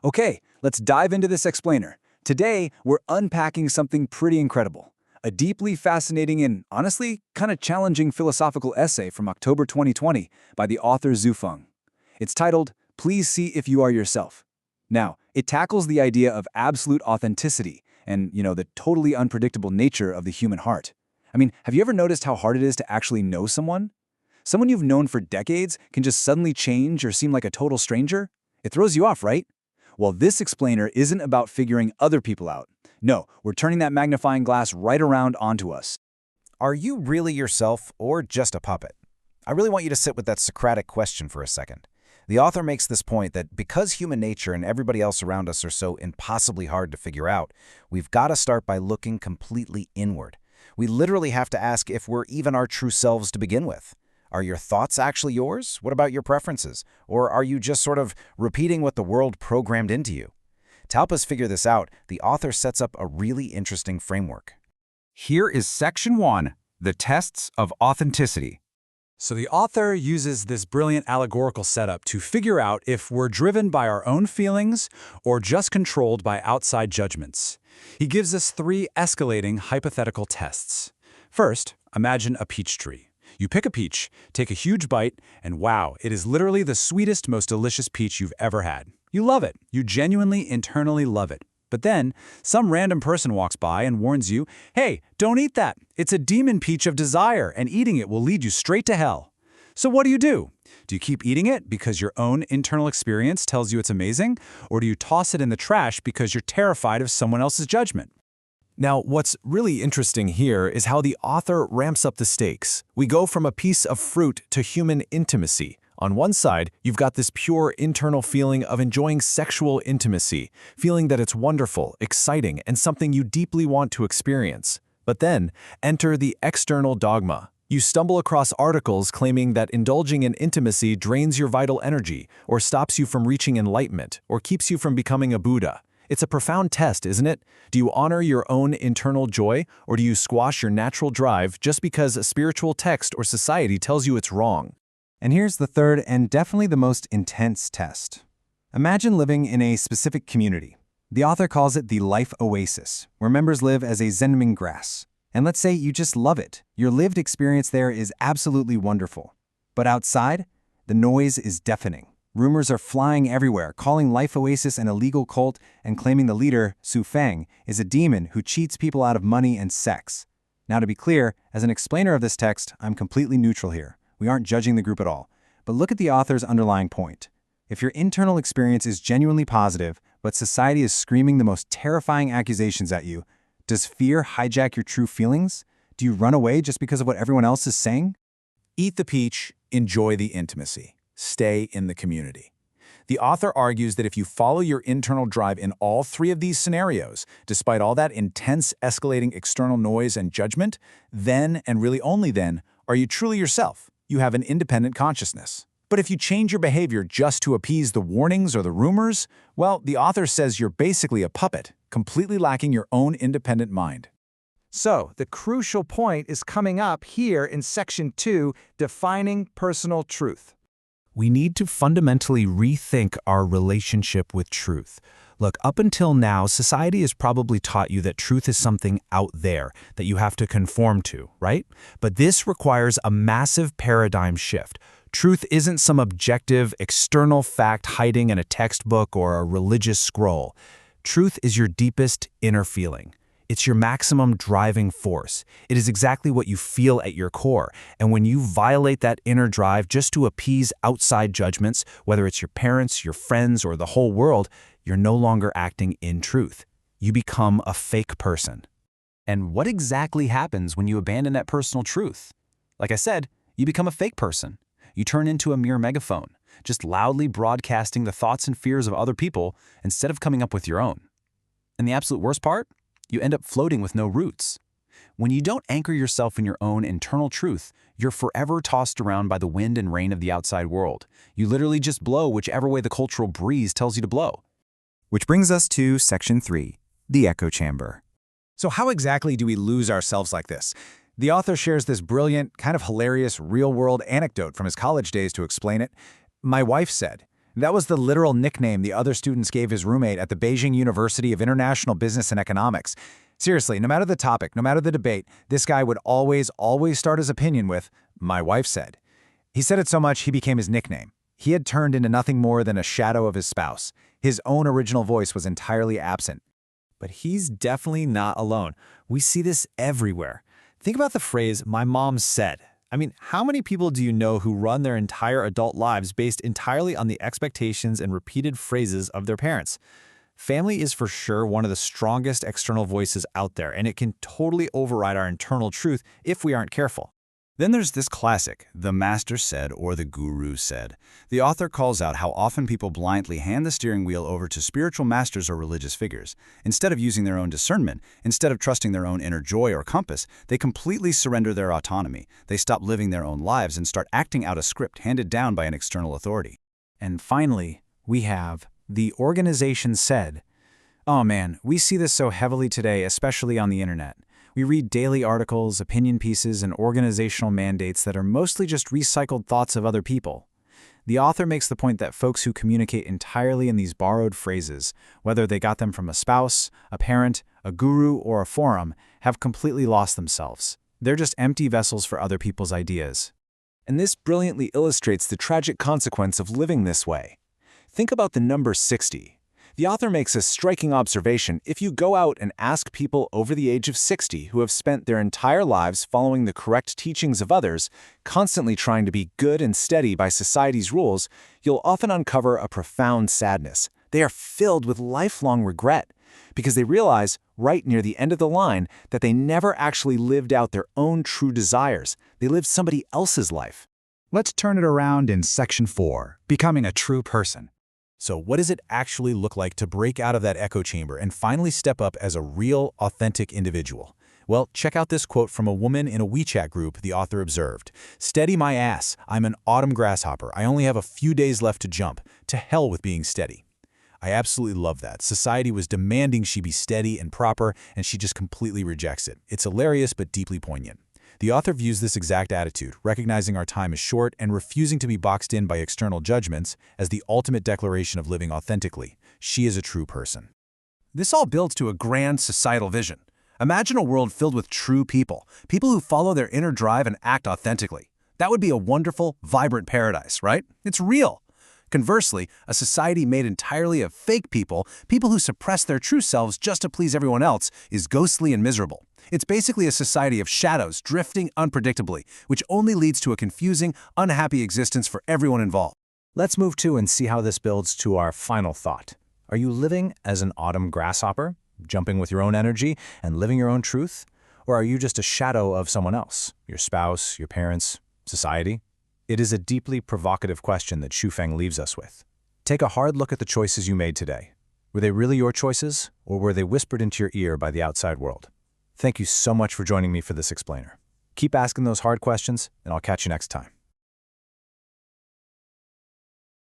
Okay, let's dive into this explainer. Today, we're unpacking something pretty incredible. A deeply fascinating and honestly kind of challenging philosophical essay from October 2020 by the author Zhu Feng. It's titled, Please See If You Are Yourself. Now, it tackles the idea of absolute authenticity and, the totally unpredictable nature of the human heart. I mean, have you ever noticed how hard it is to actually know someone? Someone you've known for decades can just suddenly change or seem like a total stranger? It throws you off, right? Well, this explainer isn't about figuring other people out. No, we're turning that magnifying glass right around onto us. Are you really yourself or just a puppet? I really want you to sit with that Socratic question for a second. The author makes this point that because human nature and everybody else around us are so impossibly hard to figure out, we've got to start by looking completely inward. We literally have to ask if we're even our true selves to begin with. Are your thoughts actually yours? What about your preferences? Or are you just sort of repeating what the world programmed into you? To help us figure this out, the author sets up a really interesting framework. Here is Section 1, the tests of authenticity. So the author uses this brilliant allegorical setup to figure out if we're driven by our own feelings or just controlled by outside judgments. He gives us 3 escalating hypothetical tests. First, imagine a peach tree. You pick a peach, take a huge bite, and wow, it is literally the sweetest, most delicious peach you've ever had. You love it. You genuinely, internally love it. But then, some random person walks by and warns you, hey, don't eat that. It's a demon peach of desire, and eating it will lead you straight to hell. So what do? Do you keep eating it because your own internal experience tells you it's amazing? Or do you toss it in the trash because you're terrified of someone else's judgment? Now, what's really interesting here is how the author ramps up the stakes. We go from a piece of fruit to human intimacy. On one side, you've got this pure internal feeling of enjoying sexual intimacy, feeling that it's wonderful, exciting, and something you deeply want to experience. But then, enter the external dogma. You stumble across articles claiming that indulging in intimacy drains your vital energy, or stops you from reaching enlightenment, or keeps you from becoming a Buddha. It's a profound test, isn't it? Do you honor your own internal joy, or do you squash your natural drive just because a spiritual text or society tells you it's wrong? And here's the third and definitely the most intense test. Imagine living in a specific community. The author calls it the life oasis, where members live as a Zenming grass. And let's say you just love it. Your lived experience there is absolutely wonderful. But outside, the noise is deafening. Rumors are flying everywhere, calling Life Oasis an illegal cult and claiming the leader, Su Feng, is a demon who cheats people out of money and sex. Now, to be clear, as an explainer of this text, I'm completely neutral here. We aren't judging the group at all. But look at the author's underlying point. If your internal experience is genuinely positive, but society is screaming the most terrifying accusations at you, does fear hijack your true feelings? Do you run away just because of what everyone else is saying? Eat the peach, enjoy the intimacy. Stay in the community. The author argues that if you follow your internal drive in all 3 of these scenarios, despite all that intense escalating external noise and judgment, then, and really only then, are you truly yourself. You have an independent consciousness. But if you change your behavior just to appease the warnings or the rumors, well, the author says you're basically a puppet, completely lacking your own independent mind. So, the crucial point is coming up here in Section 2, Defining Personal Truth. We need to fundamentally rethink our relationship with truth. Look, up until now, society has probably taught you that truth is something out there that you have to conform to, right? But this requires a massive paradigm shift. Truth isn't some objective, external fact hiding in a textbook or a religious scroll. Truth is your deepest inner feeling. It's your maximum driving force. It is exactly what you feel at your core. And when you violate that inner drive just to appease outside judgments, whether it's your parents, your friends, or the whole world, you're no longer acting in truth. You become a fake person. And what exactly happens when you abandon that personal truth? Like I said, you become a fake person. You turn into a mere megaphone, just loudly broadcasting the thoughts and fears of other people instead of coming up with your own. And the absolute worst part? You end up floating with no roots. When you don't anchor yourself in your own internal truth, you're forever tossed around by the wind and rain of the outside world. You literally just blow whichever way the cultural breeze tells you to blow. Which brings us to Section 3, the echo chamber. So how exactly do we lose ourselves like this? The author shares this brilliant, kind of hilarious, real-world anecdote from his college days to explain it. My wife said, That was the literal nickname the other students gave his roommate at the Beijing University of International Business and Economics. Seriously, no matter the topic, no matter the debate, this guy would always start his opinion with, "My wife said." He said it so much he became his nickname. He had turned into nothing more than a shadow of his spouse. His own original voice was entirely absent. But he's definitely not alone. We see this everywhere. Think about the phrase, "my mom said." I mean, how many people do you know who run their entire adult lives based entirely on the expectations and repeated phrases of their parents? Family is for sure one of the strongest external voices out there, and it can totally override our internal truth if we aren't careful. Then there's this classic, the master said or the guru said. The author calls out how often people blindly hand the steering wheel over to spiritual masters or religious figures. Instead of using their own discernment, instead of trusting their own inner joy or compass, they completely surrender their autonomy. They stop living their own lives and start acting out a script handed down by an external authority. And finally, we have the organization said. Oh man, we see this so heavily today, especially on the internet. We read daily articles, opinion pieces, and organizational mandates that are mostly just recycled thoughts of other people. The author makes the point that folks who communicate entirely in these borrowed phrases, whether they got them from a spouse, a parent, a guru, or a forum, have completely lost themselves. They're just empty vessels for other people's ideas. And this brilliantly illustrates the tragic consequence of living this way. Think about the number 60. The author makes a striking observation. If you go out and ask people over the age of 60 who have spent their entire lives following the correct teachings of others, constantly trying to be good and steady by society's rules, you'll often uncover a profound sadness. They are filled with lifelong regret because they realize, right near the end of the line, that they never actually lived out their own true desires. They lived somebody else's life. Let's turn it around in Section 4, Becoming a True Person. So what does it actually look like to break out of that echo chamber and finally step up as a real, authentic individual? Well, check out this quote from a woman in a WeChat group the author observed. "Steady my ass. I'm an autumn grasshopper. I only have a few days left to jump. To hell with being steady." I absolutely love that. Society was demanding she be steady and proper, and she just completely rejects it. It's hilarious but deeply poignant. The author views this exact attitude, recognizing our time is short and refusing to be boxed in by external judgments, as the ultimate declaration of living authentically. She is a true person. This all builds to a grand societal vision. Imagine a world filled with true people, people who follow their inner drive and act authentically. That would be a wonderful, vibrant paradise, right? It's real. Conversely, a society made entirely of fake people, people who suppress their true selves just to please everyone else, is ghostly and miserable. It's basically a society of shadows drifting unpredictably, which only leads to a confusing, unhappy existence for everyone involved. Let's move to and see how this builds to our final thought. Are you living as an autumn grasshopper, jumping with your own energy and living your own truth? Or are you just a shadow of someone else, your spouse, your parents, society? It is a deeply provocative question that Xu leaves us with. Take a hard look at the choices you made today. Were they really your choices, or were they whispered into your ear by the outside world? Thank you so much for joining me for this explainer. Keep asking those hard questions, and I'll catch you next time.